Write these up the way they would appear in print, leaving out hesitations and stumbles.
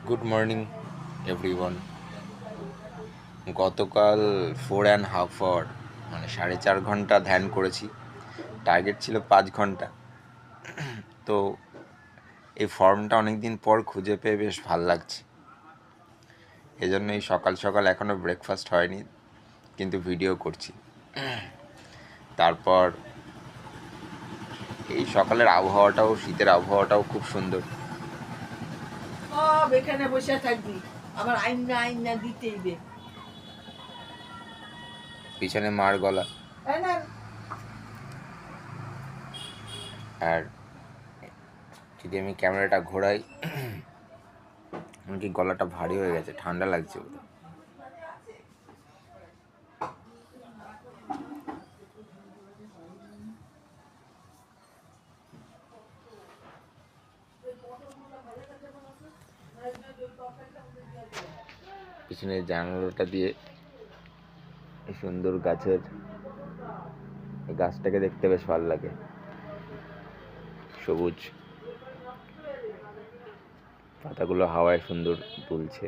Good morning everyone. গতকাল 4.5 hour মানে 4.5 ঘন্টা ধ্যান করেছি। টার্গেট ছিল 5 ঘন্টা। তো এই ফর্মটা অনেক দিন পর খুঁজে পেয়ে বেশ ভাল লাগছে। এজন্য এই সকাল সকাল এখনও ব্রেকফাস্ট হয়নি, কিন্তু ভিডিও করছি। তারপর এই সকালের আবহাওয়াটাও, শীতের আবহাওয়াটাও খুব সুন্দর। এখানে বসে থাকবি, আবার আইনা আইনা দিতেইবে। পিছনে মার গলা, আর যদি আমি ক্যামেরাটা ঘোরাই, কি গলাটা ভারী হয়ে গেছে, ঠান্ডা লাগছে বোধ। পিছনের জানালাটা দিয়ে সুন্দর গাছের, এই গাছটাকে দেখতে বেশ ভালো লাগে, সবুজ পাতাগুলো হাওয়ায় সুন্দর দুলছে।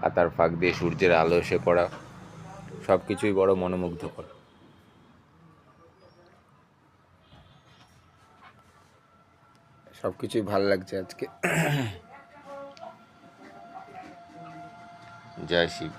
পাতার ফাঁক দিয়ে সূর্যের আলো এসে পড়া, সব কিছুই বড় মনোমুগ্ধকর। সব কিছুই ভাল লাগছে আজকে। জয় শিব।